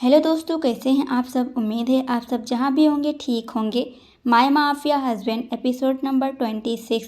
Hello दोस्तों, कैसे हैं आप सब। उम्मीद है आप सब जहां भी होंगे ठीक होंगे। My mafia husband episode number 26।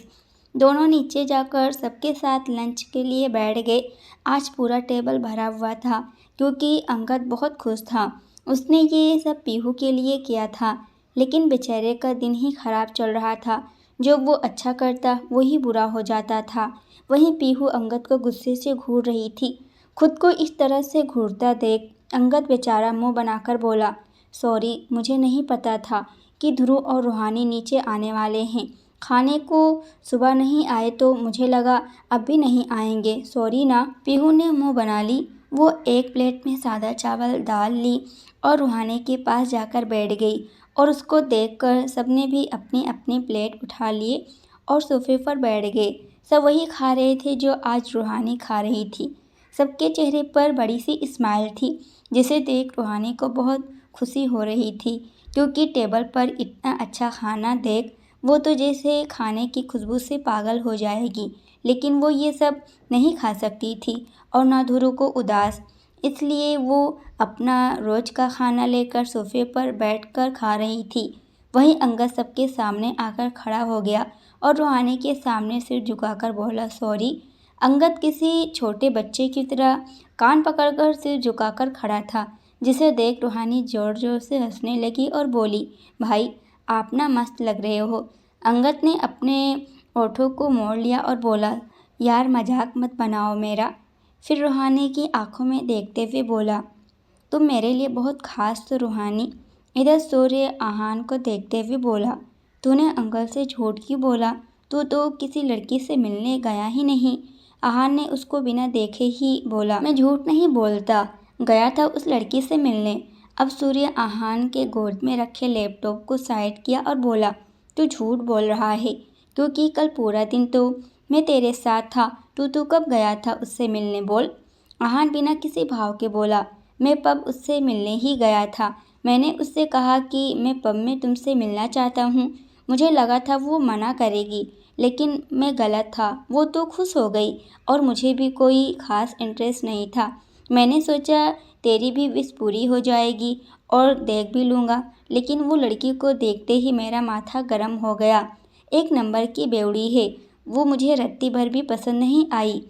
दोनों नीचे जाकर सबके साथ लंच के लिए बैठ गए। आज पूरा टेबल भरा हुआ था क्योंकि अंगद बहुत खुश था। उसने ये सब पीहू के लिए किया था, लेकिन बेचारे का दिन ही खराब चल रहा था। जो वो अच्छा करता वही बुरा हो जाता था। वहीं पीहू अंगद को गुस्से से घूर रही थी। खुद को इस तरह से घूरता देख अंगद बेचारा मुंह बनाकर बोला, सॉरी, मुझे नहीं पता था कि ध्रुव और रूहानी नीचे आने वाले हैं। खाने को सुबह नहीं आए तो मुझे लगा अब भी नहीं आएंगे। सॉरी ना। पीहू ने मुंह बना ली। वो एक प्लेट में सादा चावल दाल ली और रूहानी के पास जाकर बैठ गई और उसको देखकर सबने भी अपनी अपनी प्लेट उठा लिए और सोफे पर बैठ गए। सब वही खा रहे थे जो आज रूहानी खा रही थी। सबके चेहरे पर बड़ी सी स्माइल थी, जिसे देख रूहानी को बहुत खुशी हो रही थी क्योंकि टेबल पर इतना अच्छा खाना देख वो तो जैसे खाने की खुशबू से पागल हो जाएगी। लेकिन वो ये सब नहीं खा सकती थी और ना ध्रुव को उदास, इसलिए वो अपना रोज का खाना लेकर सोफे पर बैठकर खा रही थी। वहीं अंगद सबके सामने आकर खड़ा हो गया और रूहानी के सामने सिर झुकाकर बोला, सॉरी। अंगद किसी छोटे बच्चे की तरह कान पकड़कर सिर झुकाकर खड़ा था, जिसे देख रूहानी जोर जोर से हंसने लगी और बोली, भाई आप ना मस्त लग रहे हो। अंगद ने अपने होठों को मोड़ लिया और बोला, यार मजाक मत बनाओ मेरा। फिर रूहानी की आंखों में देखते हुए बोला, तुम मेरे लिए बहुत खास हो रूहानी। इधर सूर्य आहान को देखते हुए बोला, तूने अंकल से झूठ क्यों बोला। तू तो किसी लड़की से मिलने गया ही नहीं। आहान ने उसको बिना देखे ही बोला, मैं झूठ नहीं बोलता, गया था उस लड़की से मिलने। अब सूर्य आहान के गोद में रखे लैपटॉप को साइड किया और बोला, तू झूठ बोल रहा है क्योंकि कल पूरा दिन तो मैं तेरे साथ था। तू कब गया था उससे मिलने, बोल। आहान बिना किसी भाव के बोला, मैं पब उससे मिलने ही गया था। मैंने उससे कहा कि मैं पब में तुमसे मिलना चाहता हूँ। मुझे लगा था वो मना करेगी, लेकिन मैं गलत था। वो तो खुश हो गई और मुझे भी कोई खास इंटरेस्ट नहीं था। मैंने सोचा तेरी भी विश पूरी हो जाएगी और देख भी लूँगा, लेकिन वो लड़की को देखते ही मेरा माथा गर्म हो गया। एक नंबर की बेवड़ी है वो, मुझे रत्ती भर भी पसंद नहीं आई।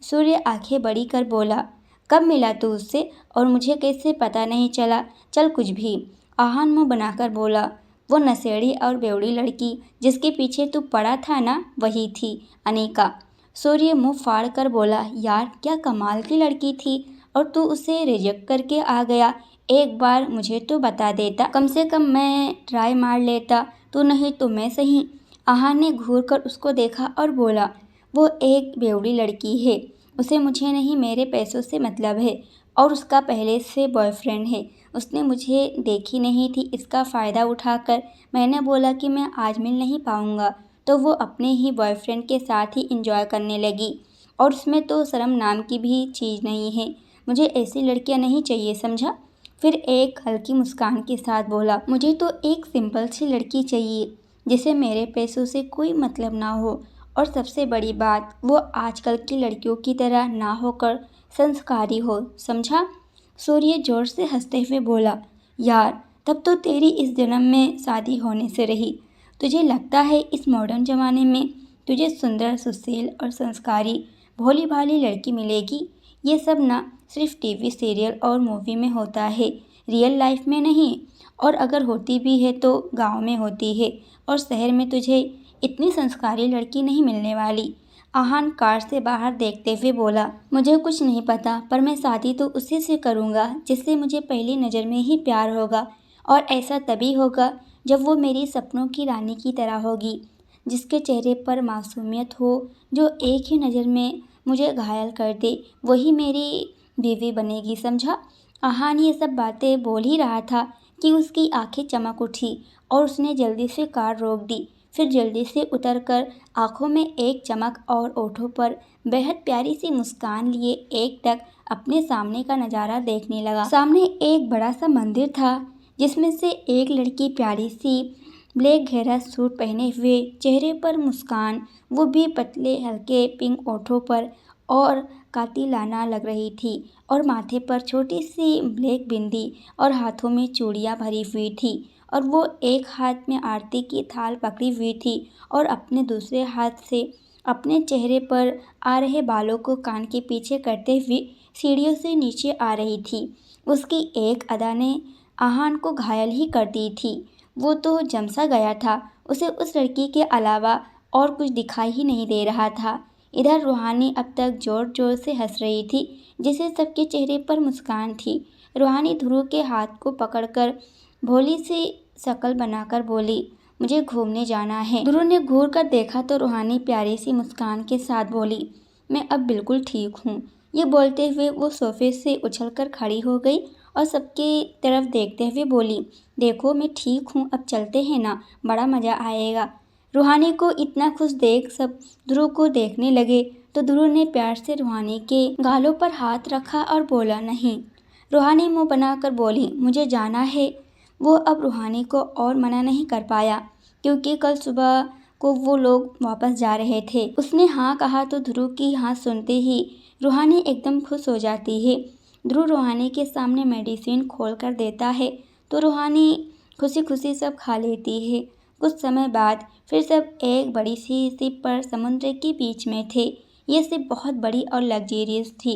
सूर्य आंखें बड़ी कर बोला, कब मिला तू उससे और मुझे कैसे पता नहीं चला। चल कुछ भी। आहान मुँह बनाकर बोला, वो नशेड़ी और बेवड़ी लड़की जिसके पीछे तू पड़ा था ना, वही थी अनीका। सूर्य मुंह फाड़ कर बोला, यार क्या कमाल की लड़की थी और तू उसे रिजेक्ट करके आ गया। एक बार मुझे तो बता देता, कम से कम मैं ट्राई मार लेता। तू नहीं तो मैं सही। आहान ने घूर कर उसको देखा और बोला, वो एक बेवड़ी लड़की है, उसे मुझे नहीं मेरे पैसों से मतलब है और उसका पहले से बॉयफ्रेंड है। उसने मुझे देखी नहीं थी, इसका फ़ायदा उठाकर मैंने बोला कि मैं आज मिल नहीं पाऊँगा, तो वो अपने ही बॉयफ्रेंड के साथ ही एंजॉय करने लगी। और उसमें तो शर्म नाम की भी चीज़ नहीं है। मुझे ऐसी लड़कियां नहीं चाहिए, समझा। फिर एक हल्की मुस्कान के साथ बोला, मुझे तो एक सिंपल सी लड़की चाहिए जिसे मेरे पैसों से कोई मतलब ना हो और सबसे बड़ी बात, वो आजकल की लड़कियों की तरह ना होकर संस्कारी हो, समझा। सूर्य जोर से हंसते हुए बोला, यार तब तो तेरी इस जन्म में शादी होने से रही। तुझे लगता है इस मॉडर्न ज़माने में तुझे सुंदर, सुशील और संस्कारी भोली भाली लड़की मिलेगी। ये सब ना सिर्फ टीवी सीरियल और मूवी में होता है, रियल लाइफ में नहीं। और अगर होती भी है तो गांव में होती है और शहर में तुझे इतनी संस्कारी लड़की नहीं मिलने वाली। आहान कार से बाहर देखते हुए बोला, मुझे कुछ नहीं पता, पर मैं शादी तो उसी से करूँगा जिससे मुझे पहली नज़र में ही प्यार होगा। और ऐसा तभी होगा जब वो मेरी सपनों की रानी की तरह होगी, जिसके चेहरे पर मासूमियत हो, जो एक ही नज़र में मुझे घायल कर दे, वही मेरी बीवी बनेगी, समझा। आहान ये सब बातें बोल ही रहा था कि उसकी आंखें चमक उठी और उसने जल्दी से कार रोक दी। फिर जल्दी से उतरकर आंखों में एक चमक और ओठों पर बेहद प्यारी सी मुस्कान लिए एकटक अपने सामने का नज़ारा देखने लगा। सामने एक बड़ा सा मंदिर था जिसमें से एक लड़की प्यारी सी ब्लैक घेरा सूट पहने हुए, चेहरे पर मुस्कान, वो भी पतले हल्के पिंक ओठों पर, और कातिलाना लग रही थी और माथे पर छोटी सी ब्लैक बिंदी और हाथों में चूड़ियाँ भरी हुई थी और वो एक हाथ में आरती की थाल पकड़ी हुई थी और अपने दूसरे हाथ से अपने चेहरे पर आ रहे बालों को कान के पीछे करते हुए सीढ़ियों से नीचे आ रही थी। उसकी एक अदा ने आहान को घायल ही कर दी थी। वो तो जमसा गया था, उसे उस लड़की के अलावा और कुछ दिखाई ही नहीं दे रहा था। इधर रूहानी अब तक जोर जोर से हंस रही थी, जिसे सबके चेहरे पर मुस्कान थी। रूहानी ध्रुव के हाथ को पकड़कर भोली सी शक्ल बनाकर बोली, मुझे घूमने जाना है। ध्रुव ने घूर कर देखा तो रूहानी प्यारी सी मुस्कान के साथ बोली, मैं अब बिल्कुल ठीक हूँ। ये बोलते हुए वो सोफे से उछलकर खड़ी हो गई और सबकी तरफ देखते हुए बोली, देखो मैं ठीक हूँ, अब चलते हैं ना, बड़ा मज़ा आएगा। रूहानी को इतना खुश देख सब ध्रुव को देखने लगे तो ध्रुव ने प्यार से रूहानी के गालों पर हाथ रखा और बोला, नहीं। रूहानी मुंह बनाकर बोली, मुझे जाना है। वो अब रूहानी को और मना नहीं कर पाया क्योंकि कल सुबह को वो लोग वापस जा रहे थे। उसने हाँ कहा तो ध्रुव की हाँ सुनते ही रूहानी एकदम खुश हो जाती है। ध्रुव रूहानी के सामने मेडिसिन खोल कर देता है तो रूहानी खुशी खुशी सब खा लेती है। कुछ समय बाद फिर सब एक बड़ी सी शिप पर समुद्र के बीच में थे। ये शिप बहुत बड़ी और लग्जेरियस थी।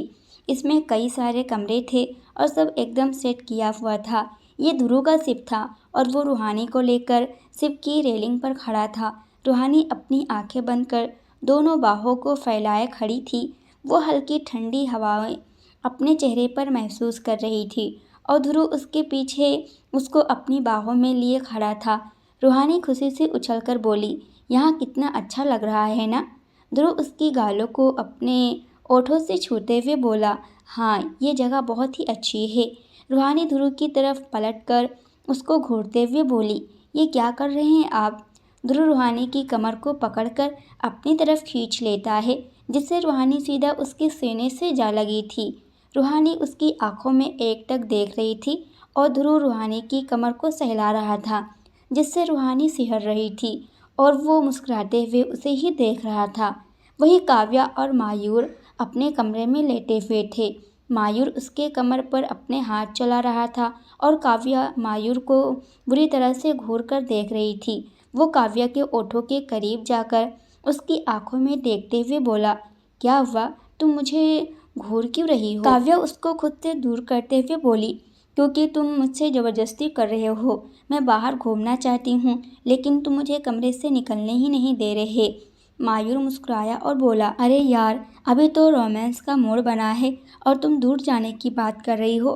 इसमें कई सारे कमरे थे और सब एकदम सेट किया हुआ था। ये ध्रुव का शिप था और वो रूहानी को लेकर शिप की रेलिंग पर खड़ा था। रूहानी अपनी आंखें बंद कर दोनों बाहों को फैलाए खड़ी थी। वो हल्की ठंडी हवाएं अपने चेहरे पर महसूस कर रही थी और ध्रुव उसके पीछे उसको अपनी बाहों में लिए खड़ा था। रूहानी खुशी से उछलकर बोली, यहाँ कितना अच्छा लग रहा है ना। ध्रुव उसकी गालों को अपने ओठों से छूते हुए बोला, हाँ ये जगह बहुत ही अच्छी है। रूहानी ध्रुव की तरफ पलटकर उसको घूरते हुए बोली, ये क्या कर रहे हैं आप। ध्रुव रूहानी की कमर को पकड़कर अपनी तरफ खींच लेता है जिससे रूहानी सीधा उसके सीने से जा लगी थी। रूहानी उसकी आंखों में एकटक देख रही थी और ध्रुव रूहानी की कमर को सहला रहा था जिससे रूहानी सिहर रही थी और वो मुस्कुराते हुए उसे ही देख रहा था। वहीं काव्या और मायूर अपने कमरे में लेटे हुए थे। मायूर उसके कमर पर अपने हाथ चला रहा था और काव्या मायूर को बुरी तरह से घूर कर देख रही थी। वो काव्या के ओठों के करीब जाकर उसकी आंखों में देखते हुए बोला, क्या हुआ, तुम मुझे घूर क्यों रही हो। काव्या उसको खुद से दूर करते हुए बोली, क्योंकि तुम मुझसे ज़बरदस्ती कर रहे हो। मैं बाहर घूमना चाहती हूँ लेकिन तुम मुझे कमरे से निकलने ही नहीं दे रहे। मायूर मुस्कुराया और बोला, अरे यार, अभी तो रोमांस का मूड बना है और तुम दूर जाने की बात कर रही हो।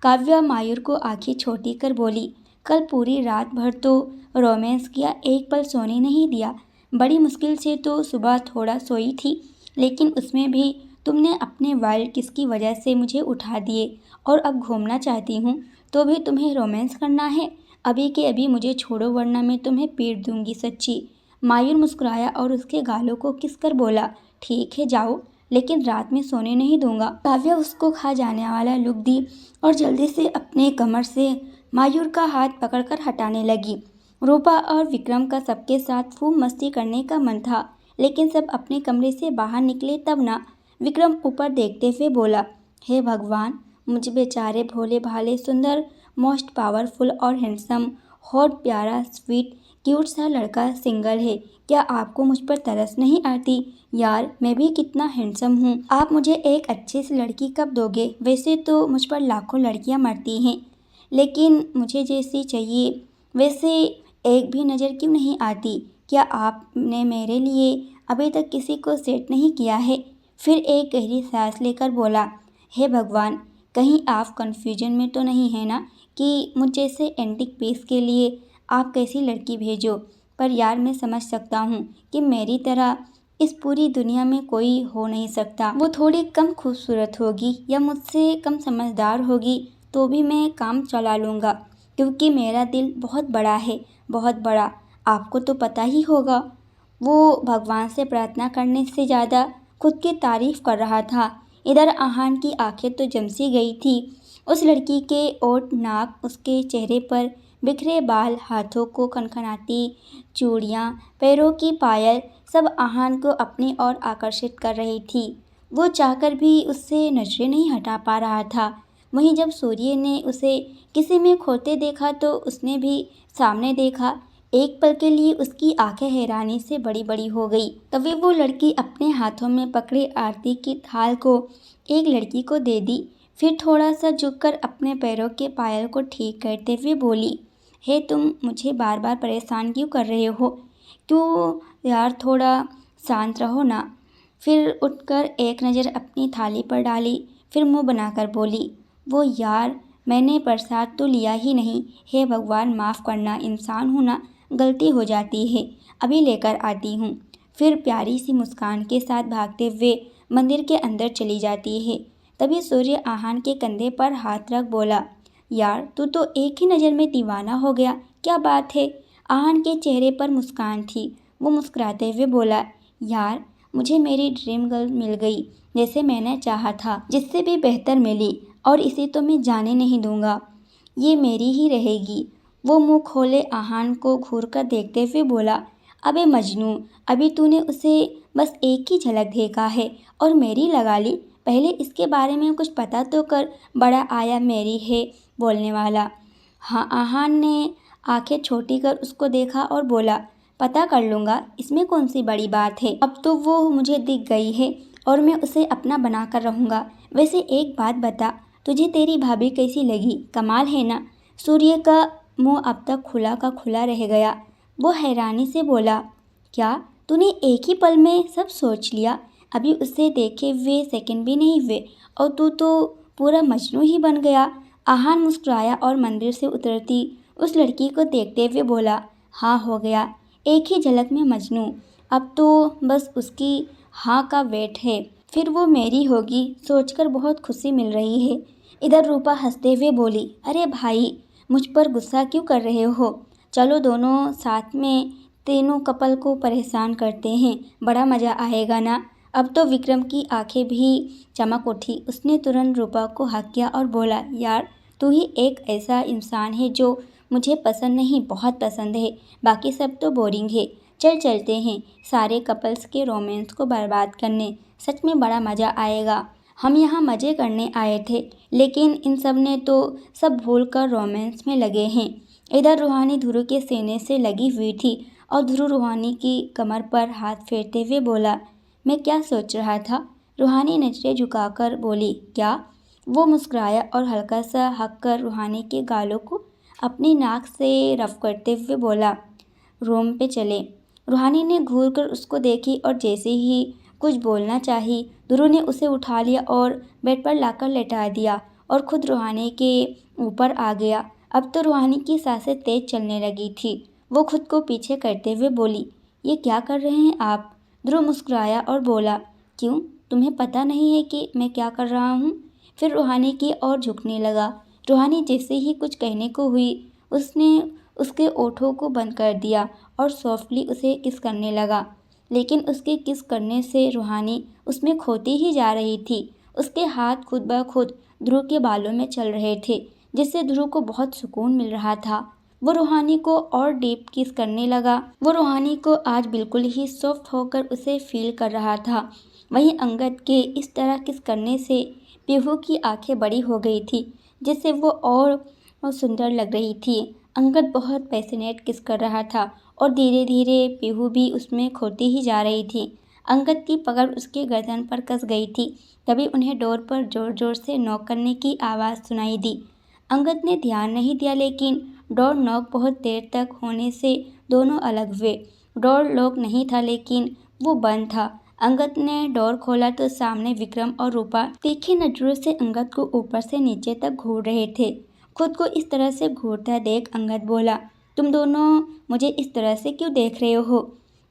काव्या मायूर को आंखें छोटी कर बोली, कल पूरी रात भर तो रोमांस किया, एक पल सोने नहीं दिया। बड़ी मुश्किल से तो सुबह थोड़ा सोई थी, लेकिन उसमें भी तुमने अपने वाइल्ड किस की वजह से मुझे उठा दिए और अब घूमना चाहती हूँ तो भी तुम्हें रोमांस करना है। अभी के अभी मुझे छोड़ो वरना मैं तुम्हें पीट दूंगी सच्ची। मायूर मुस्कुराया और उसके गालों को किस कर बोला, ठीक है जाओ, लेकिन रात में सोने नहीं दूंगा। काव्या उसको खा जाने वाला लुक दी और जल्दी से अपने कमर से मायूर का हाथ पकड़कर हटाने लगी। रूपा और विक्रम का सबके साथ खूब मस्ती करने का मन था, लेकिन सब अपने कमरे से बाहर निकले तब ना। विक्रम ऊपर देखते हुए बोला, हे भगवान, मुझे बेचारे भोले भाले सुंदर मोस्ट पावरफुल और हैंडसम हॉट प्यारा स्वीट क्यूट सा लड़का सिंगल है। क्या आपको मुझ पर तरस नहीं आती। यार मैं भी कितना हैंडसम हूँ। आप मुझे एक अच्छी सी लड़की कब दोगे। वैसे तो मुझ पर लाखों लड़कियाँ मरती हैं, लेकिन मुझे जैसी चाहिए वैसे एक भी नज़र क्यों नहीं आती। क्या आपने मेरे लिए अभी तक किसी को सेट नहीं किया है। फिर एक गहरी सांस लेकर बोला, हे भगवान, कहीं आप कन्फ्यूजन में तो नहीं है ना कि मुझ जैसे एंटिक पीस के लिए आप कैसी लड़की भेजो। पर यार मैं समझ सकता हूँ कि मेरी तरह इस पूरी दुनिया में कोई हो नहीं सकता। वो थोड़ी कम खूबसूरत होगी या मुझसे कम समझदार होगी तो भी मैं काम चला लूँगा, क्योंकि मेरा दिल बहुत बड़ा है, बहुत बड़ा। आपको तो पता ही होगा। वो भगवान से प्रार्थना करने से ज़्यादा खुद की तारीफ कर रहा था। इधर आहान की आंखें तो जमसी गई थी। उस लड़की के ओठ, नाक, उसके चेहरे पर बिखरे बाल, हाथों को खनखनाती चूड़ियाँ, पैरों की पायल, सब आहान को अपनी ओर आकर्षित कर रही थी। वो चाहकर भी उससे नजरें नहीं हटा पा रहा था। वहीं जब सूर्य ने उसे किसी में खोते देखा तो उसने भी सामने देखा। एक पल के लिए उसकी आंखें हैरानी से बड़ी बड़ी हो गई। तभी वो लड़की अपने हाथों में पकड़े आरती की थाल को एक लड़की को दे दी। फिर थोड़ा सा झुककर अपने पैरों के पायल को ठीक करते हुए बोली, हे तुम मुझे बार बार परेशान क्यों कर रहे हो? क्यों यार, थोड़ा शांत रहो ना। फिर उठकर एक नज़र अपनी थाली पर डाली, फिर मुंह बनाकर बोली, वो यार, मैंने प्रसाद तो लिया ही नहीं। हे भगवान, माफ़ करना, इंसान हूँ ना, गलती हो जाती है, अभी लेकर आती हूँ। फिर प्यारी सी मुस्कान के साथ भागते हुए मंदिर के अंदर चली जाती है। तभी सूर्य आहान के कंधे पर हाथ रख बोला, यार तू तो एक ही नज़र में दीवाना हो गया, क्या बात है? आहान के चेहरे पर मुस्कान थी। वो मुस्कुराते हुए बोला, यार मुझे मेरी ड्रीम गर्ल मिल गई, जैसे मैंने चाहा था, जिससे भी बेहतर मिली, और इसे तो मैं जाने नहीं दूंगा, ये मेरी ही रहेगी। वो मुंह खोले आहान को घूर कर देखते हुए बोला, अबे मजनू, अभी तूने उसे बस एक ही झलक देखा है और मेरी लगा ली। पहले इसके बारे में कुछ पता तो कर, बड़ा आया मेरी है बोलने वाला। हाँ, आहान ने आंखें छोटी कर उसको देखा और बोला, पता कर लूँगा, इसमें कौन सी बड़ी बात है, अब तो वो मुझे दिख गई है और मैं उसे अपना बना कर रहूँगा। वैसे एक बात बता, तुझे तेरी भाभी कैसी लगी? कमाल है ना? सूर्य का मुंह अब तक खुला का खुला रह गया। वो हैरानी से बोला, क्या तूने एक ही पल में सब सोच लिया? अभी उसे देखे हुए सेकंड भी नहीं हुए और तू तो पूरा मजनू ही बन गया। आहान मुस्कुराया और मंदिर से उतरती उस लड़की को देखते हुए बोला, हाँ हो गया, एक ही झलक में मजनू, अब तो बस उसकी हाँ का वेट है, फिर वो मेरी होगी, सोचकर बहुत खुशी मिल रही है। इधर रूपा हंसते हुए बोली, अरे भाई, मुझ पर गुस्सा क्यों कर रहे हो? चलो दोनों साथ में तीनों कपल को परेशान करते हैं, बड़ा मज़ा आएगा ना। अब तो विक्रम की आंखें भी चमक उठी। उसने तुरंत रूपा को हक किया और बोला, यार तू ही एक ऐसा इंसान है जो मुझे पसंद नहीं, बहुत पसंद है, बाकी सब तो बोरिंग है। चल चलते हैं सारे कपल्स के रोमांस को बर्बाद करने, सच में बड़ा मज़ा आएगा। हम यहाँ मज़े करने आए थे, लेकिन इन सब ने तो सब भूल कर रोमांस में लगे हैं। इधर रूहानी ध्रुव के सीने से लगी हुई थी और ध्रुव रूहानी की कमर पर हाथ फेरते हुए बोला, मैं क्या सोच रहा था? रूहानी नजरें झुकाकर बोली, क्या? वो मुस्कुराया और हल्का सा हक कर रूहानी के गालों को अपनी नाक से रफ करते हुए बोला, रूम पे चले। रूहानी ने घूर कर उसको देखी और जैसे ही कुछ बोलना चाही, ध्रुव ने उसे उठा लिया और बेड पर लाकर लेटा दिया और खुद रूहानी के ऊपर आ गया। अब तो रूहानी की सांसें तेज चलने लगी थी। वो खुद को पीछे करते हुए बोली, ये क्या कर रहे हैं आप? ध्रुव मुस्कुराया और बोला, क्यों, तुम्हें पता नहीं है कि मैं क्या कर रहा हूँ? फिर रूहानी की ओर झुकने लगा। रूहानी जैसे ही कुछ कहने को हुई, उसने उसके ओठों को बंद कर दिया और सॉफ्टली उसे किस करने लगा। लेकिन उसके किस करने से रूहानी उसमें खोती ही जा रही थी। उसके हाथ खुद ब खुद ध्रुव के बालों में चल रहे थे, जिससे ध्रुव को बहुत सुकून मिल रहा था। वो रूहानी को और डीप किस करने लगा। वो रूहानी को आज बिल्कुल ही सॉफ्ट होकर उसे फील कर रहा था। वहीं अंगद के इस तरह किस करने से पीहू की आंखें बड़ी हो गई थी, जिससे वो और सुंदर लग रही थी। अंगद बहुत पैशनेट किस कर रहा था और धीरे धीरे पीहू भी उसमें खोती ही जा रही थी। अंगद की पकड़ उसके गर्दन पर कस गई थी। तभी उन्हें डोर पर जोर जोर से नॉक करने की आवाज़ सुनाई दी। अंगद ने ध्यान नहीं दिया, लेकिन डोर नॉक बहुत देर तक होने से दोनों अलग हुए। डोर लॉक नहीं था, लेकिन वो बंद था। अंगद ने डोर खोला तो सामने विक्रम और रूपा तीखी नजरों से अंगद को ऊपर से नीचे तक घूर रहे थे। खुद को इस तरह से घूरता देख अंगद बोला, तुम दोनों मुझे इस तरह से क्यों देख रहे हो?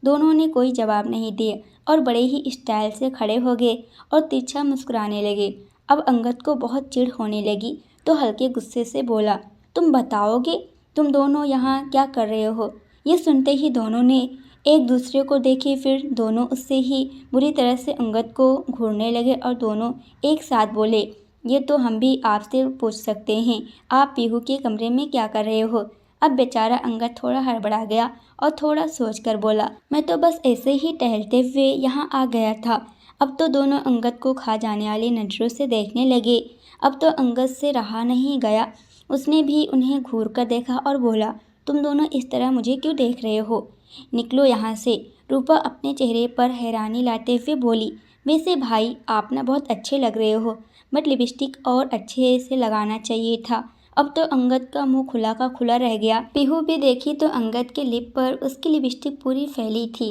दोनों ने कोई जवाब नहीं दिए और बड़े ही स्टाइल से खड़े हो गए और तिरछा मुस्कुराने लगे। अब अंगद को बहुत चिढ़ होने लगी तो हल्के गुस्से से बोला, तुम बताओगे तुम दोनों यहाँ क्या कर रहे हो? ये सुनते ही दोनों ने एक दूसरे को देखे, फिर दोनों उससे ही बुरी तरह से अंगद को घूरने लगे और दोनों एक साथ बोले, ये तो हम भी आपसे पूछ सकते हैं, आप पीहू के कमरे में क्या कर रहे हो? अब बेचारा अंगद थोड़ा हड़बड़ा गया और थोड़ा सोचकर बोला, मैं तो बस ऐसे ही टहलते हुए यहाँ आ गया था, अब तो दोनों अंगद को खा जाने वाली नजरों से देखने लगे। अब तो अंगद से रहा नहीं गया, उसने भी उन्हें घूर कर देखा और बोला, तुम दोनों इस तरह मुझे क्यों देख रहे हो? निकलो यहाँ से। रूपा अपने चेहरे पर हैरानी लाते हुए बोली, वैसे भाई आप ना बहुत अच्छे लग रहे हो, बट लिपस्टिक और अच्छे से लगाना चाहिए था। अब तो अंगद का मुंह खुला का खुला रह गया। पीहू भी देखी तो अंगद के लिप पर उसकी लिपस्टिक पूरी फैली थी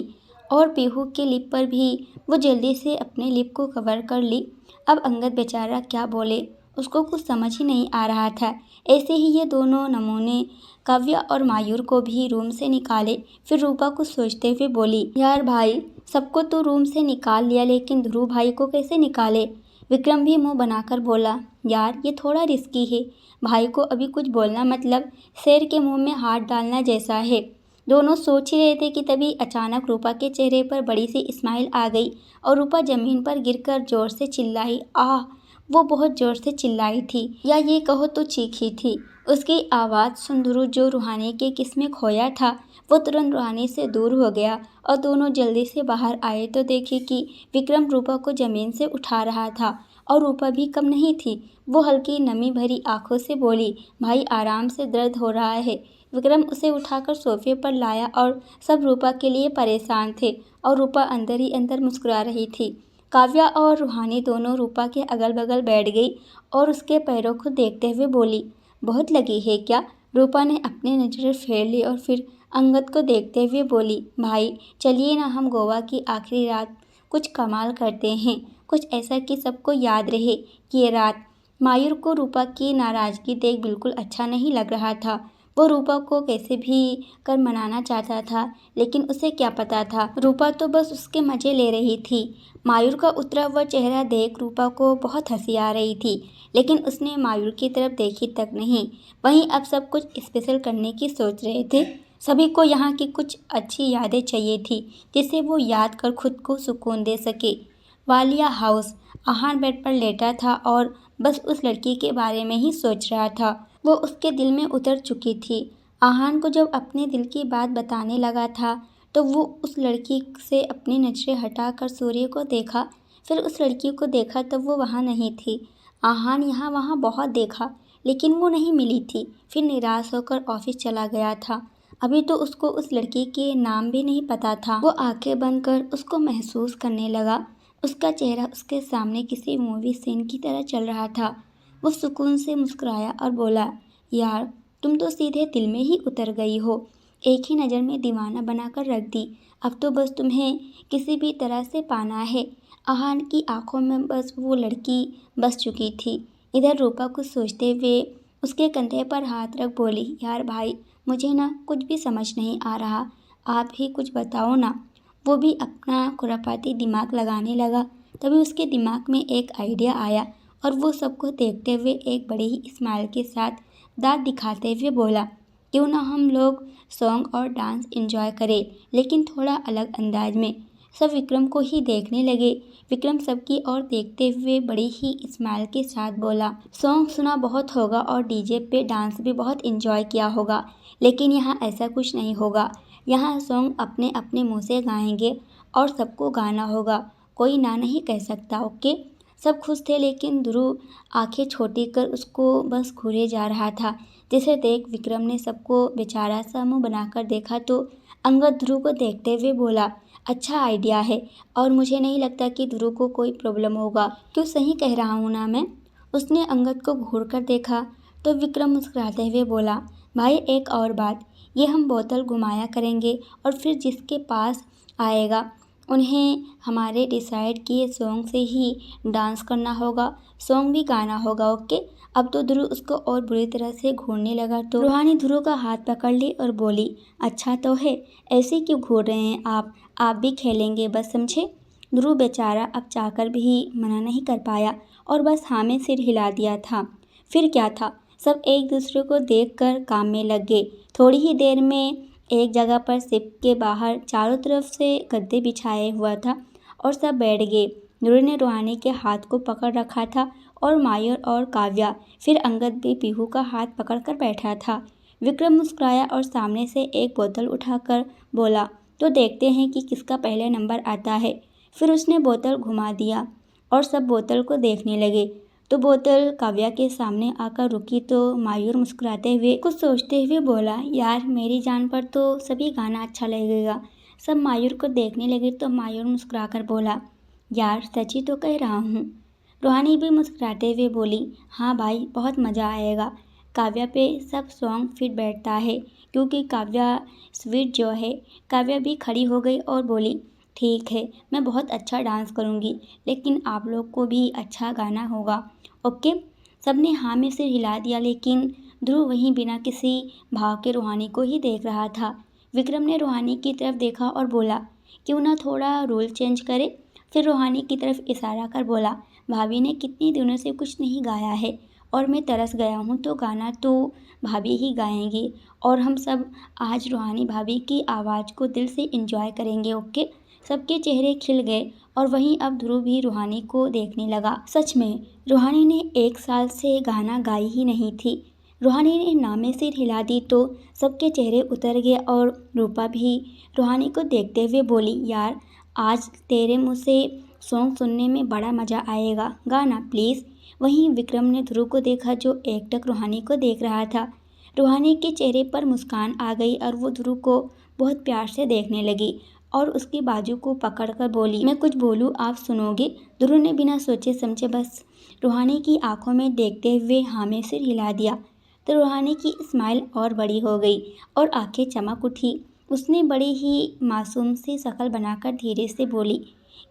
और पीहू के लिप पर भी वो जल्दी से अपने लिप को कवर कर ली। अब अंगद बेचारा क्या बोले, उसको कुछ समझ ही नहीं आ रहा था। ऐसे ही ये दोनों नमूने काव्या और मायूर को भी रूम से निकाले। फिर रूपा कुछ सोचते हुए बोली, यार भाई सबको तो रूम से निकाल लिया, लेकिन ध्रुव भाई को कैसे निकाले? विक्रम भी मुंह बनाकर बोला, यार ये थोड़ा रिस्की है, भाई को अभी कुछ बोलना मतलब शेर के मुंह में हाथ डालना जैसा है। दोनों सोच ही रहे थे कि तभी अचानक रूपा के चेहरे पर बड़ी सी स्माइल आ गई और रूपा जमीन पर गिरकर जोर से चिल्लाई, आह! वो बहुत जोर से चिल्लाई थी, या ये कहो तो चीखी थी। उसकी आवाज़ सुन ध्रुव, जो रूहानी के किस में खोया था, वो तुरंत रूहानी से दूर हो गया और दोनों जल्दी से बाहर आए तो देखे कि विक्रम रूपा को जमीन से उठा रहा था और रूपा भी कम नहीं थी। वो हल्की नमी भरी आंखों से बोली, भाई आराम से, दर्द हो रहा है। विक्रम उसे उठाकर सोफे पर लाया और सब रूपा के लिए परेशान थे और रूपा अंदर ही अंदर मुस्कुरा रही थी। काव्या और रूहानी दोनों रूपा के अगल बगल बैठ गई और उसके पैरों को देखते हुए बोली, बहुत लगी है क्या? रूपा ने अपनी नज़रें फेर ली और फिर अंगद को देखते हुए बोली, भाई चलिए ना, हम गोवा की आखिरी रात कुछ कमाल करते हैं, कुछ ऐसा कि सबको याद रहे कि ये रात। मायूर को रूपा की नाराज़गी देख बिल्कुल अच्छा नहीं लग रहा था। वो रूपा को कैसे भी कर मनाना चाहता था, लेकिन उसे क्या पता था, रूपा तो बस उसके मज़े ले रही थी। मायूर का उतरा हुआ चेहरा देख रूपा को बहुत हंसी आ रही थी, लेकिन उसने मायूर की तरफ देखी तक नहीं। वहीं अब सब कुछ स्पेशल करने की सोच रहे थे। सभी को यहाँ की कुछ अच्छी यादें चाहिए थी, जिसे वो याद कर खुद को सुकून दे सके। वालिया हाउस। आहान बेड पर लेटा था और बस उस लड़की के बारे में ही सोच रहा था। वो उसके दिल में उतर चुकी थी। आहान को जब अपने दिल की बात बताने लगा था तो वो उस लड़की से अपनी नज़रें हटाकर सूर्य को देखा। फिर उस लड़की को देखा तब वो वहाँ नहीं थी। आहान यहाँ वहाँ बहुत देखा, लेकिन वो नहीं मिली थी। फिर निराश होकर ऑफिस चला गया था। अभी तो उसको उस लड़की के नाम भी नहीं पता था। वो आंखें बंद कर उसको महसूस करने लगा। उसका चेहरा उसके सामने किसी मूवी सीन की तरह चल रहा था। वो सुकून से मुस्कुराया और बोला, यार तुम तो सीधे दिल में ही उतर गई हो, एक ही नज़र में दीवाना बनाकर रख दी। अब तो बस तुम्हें किसी भी तरह से पाना है। आहान की आंखों में बस वो लड़की बस चुकी थी। इधर रूपा कुछ सोचते हुए उसके कंधे पर हाथ रख बोली, यार भाई मुझे ना कुछ भी समझ नहीं आ रहा, आप ही कुछ बताओ ना। वो भी अपना खुरापाती दिमाग लगाने लगा। तभी उसके दिमाग में एक आइडिया आया और वो सबको देखते हुए एक बड़ी ही स्माइल के साथ दांत दिखाते हुए बोला, क्यों ना हम लोग सॉन्ग और डांस एंजॉय करें, लेकिन थोड़ा अलग अंदाज में। सब विक्रम को ही देखने लगे। विक्रम सबकी ओर देखते हुए बड़ी ही स्माइल के साथ बोला, सॉन्ग सुना बहुत होगा और डीजे पे डांस भी बहुत एंजॉय किया होगा, लेकिन यहाँ ऐसा कुछ नहीं होगा। यहाँ सॉन्ग अपने अपने मुंह से गाएंगे और सबको गाना होगा, कोई ना नहीं कह सकता, ओके? सब खुश थे, लेकिन ध्रुव आंखें छोटी कर उसको बस घूरे जा रहा था। जिसे देख विक्रम ने सबको बेचारा सा मुँह बनाकर देखा तो अंगद ध्रुव को देखते हुए बोला, अच्छा आइडिया है और मुझे नहीं लगता कि ध्रुव को कोई प्रॉब्लम होगा, क्यों सही कह रहा हूँ ना मैं? उसने अंगद को घूर कर देखा तो विक्रम मुस्कुराते हुए बोला, भाई एक और बात, ये हम बोतल घुमाया करेंगे और फिर जिसके पास आएगा उन्हें हमारे डिसाइड किए सॉन्ग से ही डांस करना होगा, सॉन्ग भी गाना होगा, ओके? अब तो ध्रुव उसको और बुरी तरह से घूरने लगा तो रूहानी ध्रुव का हाथ पकड़ ली और बोली, अच्छा तो है, ऐसे क्यों घूर रहे हैं आप भी खेलेंगे बस, समझे? ध्रुव बेचारा अब चाहकर भी मना नहीं कर पाया और बस हाँ में सिर हिला दिया था। फिर क्या था, सब एक दूसरे को देखकर काम में लग गए। थोड़ी ही देर में एक जगह पर शिप के बाहर चारों तरफ से गद्दे बिछाए हुआ था और सब बैठ गए। ध्रुव ने रूहानी के हाथ को पकड़ रखा था और मायूर और काव्या, फिर अंगद भी पीहू का हाथ पकड़कर बैठा था। विक्रम मुस्कुराया और सामने से एक बोतल उठाकर बोला, तो देखते हैं कि किसका पहले नंबर आता है। फिर उसने बोतल घुमा दिया और सब बोतल को देखने लगे। तो बोतल काव्या के सामने आकर रुकी तो मायूर मुस्कुराते हुए कुछ सोचते हुए बोला, यार मेरी जान पर तो सभी गाना अच्छा लगेगा। सब मायूर को देखने लगे तो मायूर मुस्कुराकर बोला, यार सच ही तो कह रहा हूँ। रूहानी भी मुस्कुराते हुए बोली, हाँ भाई बहुत मज़ा आएगा। काव्या पे सब सॉन्ग फिट बैठता है क्योंकि काव्या स्वीट जो है। काव्या भी खड़ी हो गई और बोली, ठीक है मैं बहुत अच्छा डांस करूँगी, लेकिन आप लोग को भी अच्छा गाना होगा, ओके। सबने हाँ में सिर हिला दिया, लेकिन ध्रुव वहीं बिना किसी भाव के रूहानी को ही देख रहा था। विक्रम ने रूहानी की तरफ देखा और बोला, क्यों ना थोड़ा रोल चेंज करे। फिर रूहानी की तरफ इशारा कर बोला, भाभी ने कितने दिनों से कुछ नहीं गाया है और मैं तरस गया हूँ, तो गाना तो भाभी ही गाएंगी और हम सब आज रूहानी भाभी की आवाज़ को दिल से एंजॉय करेंगे, ओके। सबके चेहरे खिल गए और वहीं अब ध्रुव भी रूहानी को देखने लगा। सच में रूहानी ने 1 साल से गाना गाई ही नहीं थी। रूहानी ने नामे सिर हिला दी तो सबके चेहरे उतर गए और रूपा भी रूहानी को देखते हुए बोली, यार आज तेरे मुँह से सॉन्ग सुनने में बड़ा मज़ा आएगा, गाना प्लीज़। वहीं विक्रम ने ध्रुव को देखा जो एकटक रूहानी को देख रहा था। रूहानी के चेहरे पर मुस्कान आ गई और वो ध्रुव को बहुत प्यार से देखने लगी और उसकी बाजू को पकड़कर बोली, मैं कुछ बोलूँ आप सुनोगे। ध्रुव ने बिना सोचे समझे बस रूहानी की आंखों में देखते हुए हाँ में सिर हिला दिया। तो रूहानी की स्माइल और बड़ी हो गई और आंखें चमक उठी। उसने बड़ी ही मासूम सी शक्ल बनाकर धीरे से बोली,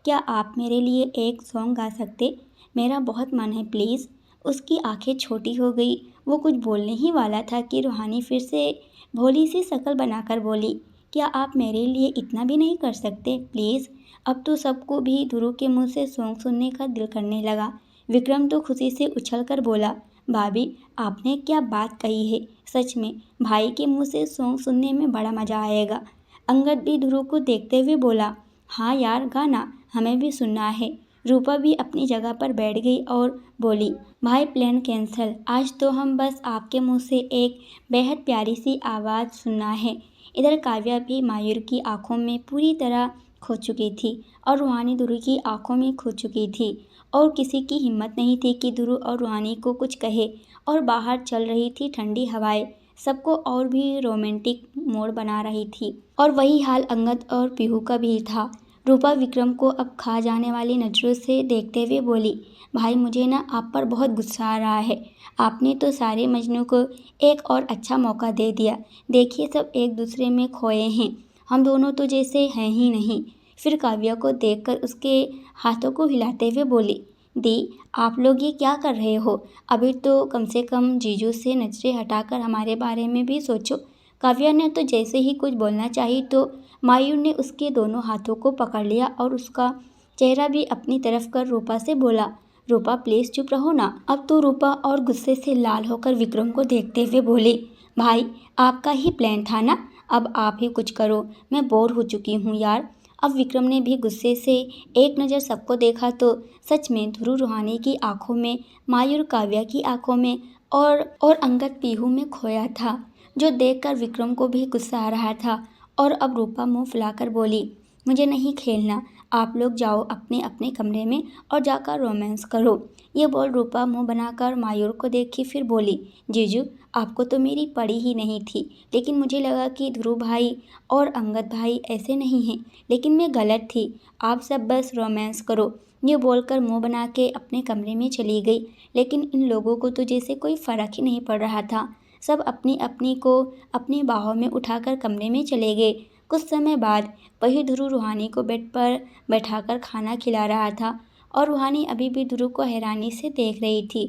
क्या आप मेरे लिए एक सॉन्ग गा सकते? मेरा बहुत मन है प्लीज़। उसकी आंखें छोटी हो गई। वो कुछ बोलने ही वाला था कि रूहानी फिर से भोली सी शक्ल बनाकर बोली, क्या आप मेरे लिए इतना भी नहीं कर सकते प्लीज़। अब तो सबको भी ध्रुव के मुंह से सॉन्ग सुनने का दिल करने लगा। विक्रम तो खुशी से उछलकर बोला, भाभी आपने क्या बात कही है, सच में भाई के मुंह से सॉन्ग सुनने में बड़ा मज़ा आएगा। अंगद भी ध्रुव को देखते हुए बोला, हाँ यार गाना हमें भी सुनना है। रूपा भी अपनी जगह पर बैठ गई और बोली, भाई प्लान कैंसल, आज तो हम बस आपके मुंह से एक बेहद प्यारी सी आवाज़ सुनना है। इधर काव्या भी मायूर की आंखों में पूरी तरह खो चुकी थी और रूहानी ध्रुव की आंखों में खो चुकी थी और किसी की हिम्मत नहीं थी कि ध्रुव और रूहानी को कुछ कहे। और बाहर चल रही थी ठंडी हवाएं, सबको और भी रोमांटिक मोड बना रही थी। और वही हाल अंगद और पीहू का भी था। रूपा विक्रम को अब खा जाने वाली नज़रों से देखते हुए बोली, भाई मुझे ना आप पर बहुत गुस्सा आ रहा है। आपने तो सारे मजनू को एक और अच्छा मौका दे दिया। देखिए सब एक दूसरे में खोए हैं, हम दोनों तो जैसे हैं ही नहीं। फिर काव्या को देखकर उसके हाथों को हिलाते हुए बोली, दी आप लोग ये क्या कर रहे हो? अभी तो कम से कम जीजू से नजरें हटाकर हमारे बारे में भी सोचो। काव्या ने तो जैसे ही कुछ बोलना चाहिए तो मायूर ने उसके दोनों हाथों को पकड़ लिया और उसका चेहरा भी अपनी तरफ कर रूपा से बोला, रूपा प्लीज़ चुप रहो ना। अब तो रूपा और गुस्से से लाल होकर विक्रम को देखते हुए बोली, भाई आपका ही प्लान था ना, अब आप ही कुछ करो, मैं बोर हो चुकी हूँ यार। अब विक्रम ने भी गुस्से से एक नज़र सबको देखा तो सच में ध्रुव रूहानी की आंखों में, मायूर काव्या की आंखों में और अंगद पीहू में खोया था, जो देखकर विक्रम को भी गुस्सा आ रहा था। और अब रूपा मुंह फुलाकर बोली, मुझे नहीं खेलना, आप लोग जाओ अपने अपने कमरे में और जाकर रोमांस करो। ये बोल रूपा मुंह बनाकर मायूर को देखी, फिर बोली, जीजू आपको तो मेरी पड़ी ही नहीं थी, लेकिन मुझे लगा कि ध्रुव भाई और अंगद भाई ऐसे नहीं हैं, लेकिन मैं गलत थी, आप सब बस रोमांस करो। ये बोलकर मुंह बना के अपने कमरे में चली गई, लेकिन इन लोगों को तो जैसे कोई फ़र्क ही नहीं पड़ रहा था। सब अपनी अपनी को अपनी बाहों में उठाकर कमरे में चले गए। कुछ समय बाद वही ध्रुव रूहानी को बेड पर बैठाकर खाना खिला रहा था और रूहानी अभी भी ध्रुव को हैरानी से देख रही थी।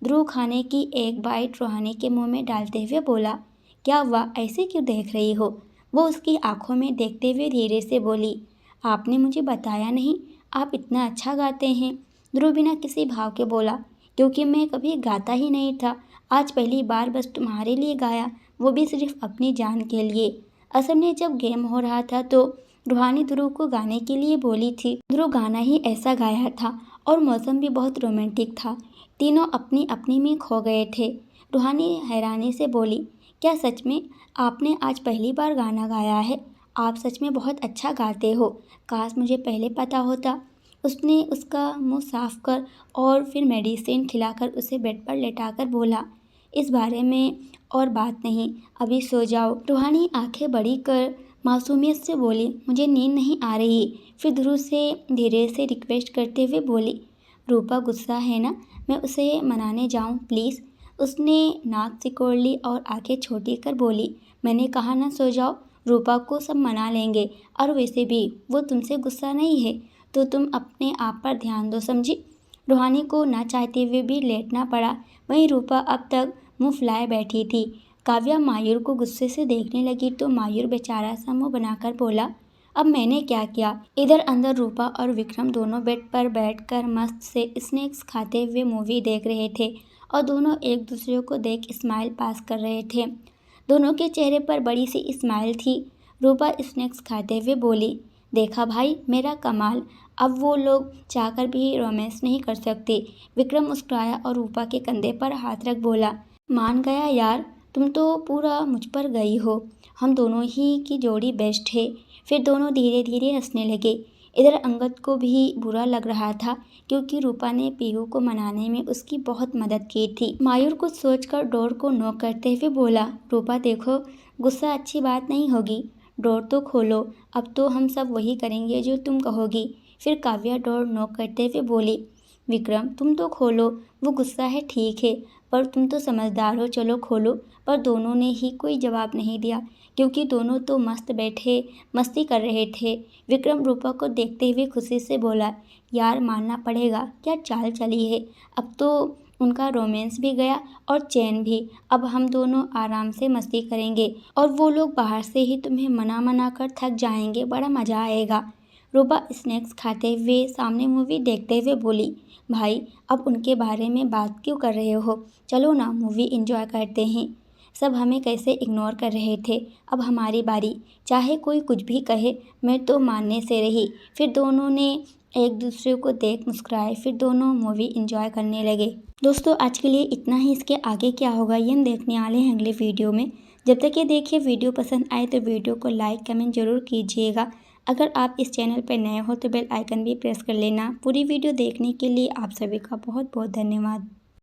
ध्रुव खाने की एक बाइट रूहानी के मुंह में डालते हुए बोला, क्या हुआ, ऐसे क्यों देख रही हो? वो उसकी आंखों में देखते हुए धीरे से बोली, आपने मुझे बताया नहीं आप इतना अच्छा गाते हैं। ध्रुव बिना किसी भाव के बोला, क्योंकि मैं कभी गाता ही नहीं था, आज पहली बार बस तुम्हारे लिए गाया, वो भी सिर्फ अपनी जान के लिए। असल में जब गेम हो रहा था तो रूहानी ध्रुव को गाने के लिए बोली थी। ध्रुव गाना ही ऐसा गाया था और मौसम भी बहुत रोमांटिक था। तीनों अपनी अपनी में खो गए थे। रूहानी हैरानी से बोली, क्या सच में आपने आज पहली बार गाना गाया है? आप सच में बहुत अच्छा गाते हो, काश मुझे पहले पता होता। उसने उसका मुंह साफ कर और फिर मेडिसिन खिलाकर उसे बेड पर लेटाकर बोला, इस बारे में और बात नहीं, अभी सो जाओ। रूहानी आंखें बड़ी कर मासूमियत से बोली, मुझे नींद नहीं आ रही। फिर ध्रुव से धीरे से रिक्वेस्ट करते हुए बोली, रूपा गुस्सा है ना, मैं उसे मनाने जाऊं प्लीज़। उसने नाक सिकोड़ ली और आंखें छोटी कर बोली, मैंने कहा ना सो जाओ, रूपा को सब मना लेंगे, और वैसे भी वो तुमसे गुस्सा नहीं है, तो तुम अपने आप पर ध्यान दो, समझी। रूहानी को ना चाहते हुए भी लेटना पड़ा। वहीं रूपा अब तक मुंह फुलाए बैठी थी। काव्या मायूर को गुस्से से देखने लगी तो मायूर बेचारा सा मुंह बनाकर बोला, अब मैंने क्या किया। इधर अंदर रूपा और विक्रम दोनों बेड पर बैठकर मस्त से स्नैक्स खाते हुए मूवी देख रहे थे और दोनों एक दूसरे को देख स्माइल पास कर रहे थे। दोनों के चेहरे पर बड़ी सी स्माइल थी। रूपा स्नैक्स खाते हुए बोली, देखा भाई मेरा कमाल, अब वो लोग चाहकर भी रोमांस नहीं कर सकते। विक्रम मुस्कुराया और रूपा के कंधे पर हाथ रख बोला, मान गया यार, तुम तो पूरा मुझ पर गई हो, हम दोनों ही की जोड़ी बेस्ट है। फिर दोनों धीरे धीरे हंसने लगे। इधर अंगद को भी बुरा लग रहा था क्योंकि रूपा ने पीहू को मनाने में उसकी बहुत मदद की थी। मायूर कुछ सोचकर डोर को नॉक करते हुए बोला, रूपा देखो, गुस्सा अच्छी बात नहीं होगी, डोर तो खोलो, अब तो हम सब वही करेंगे जो तुम कहोगी। फिर काव्या डोर नॉक करते हुए बोली, विक्रम तुम तो खोलो, वो गुस्सा है ठीक है, पर तुम तो समझदार हो, चलो खोलो। पर दोनों ने ही कोई जवाब नहीं दिया क्योंकि दोनों तो मस्त बैठे मस्ती कर रहे थे। विक्रम रूपा को देखते हुए खुशी से बोला, यार मानना पड़ेगा, क्या चाल चली है, अब तो उनका रोमांस भी गया और चैन भी। अब हम दोनों आराम से मस्ती करेंगे और वो लोग बाहर से ही तुम्हें मना मना कर थक जाएंगे, बड़ा मज़ा आएगा। रूपा स्नैक्स खाते हुए सामने मूवी देखते हुए बोली, भाई अब उनके बारे में बात क्यों कर रहे हो, चलो ना मूवी एंजॉय करते हैं। सब हमें कैसे इग्नोर कर रहे थे, अब हमारी बारी, चाहे कोई कुछ भी कहे, मैं तो मानने से रही। फिर दोनों ने एक दूसरे को देख मुस्कुराए, फिर दोनों मूवी एंजॉय करने लगे। दोस्तों आज के लिए इतना ही, इसके आगे क्या होगा ये हम देखने वाले हैं अगले वीडियो में। जब तक ये देखिए वीडियो पसंद आए तो वीडियो को लाइक कमेंट जरूर कीजिएगा। अगर आप इस चैनल पर नए हो तो बेल आइकन भी प्रेस कर लेना। पूरी वीडियो देखने के लिए आप सभी का बहुत बहुत धन्यवाद।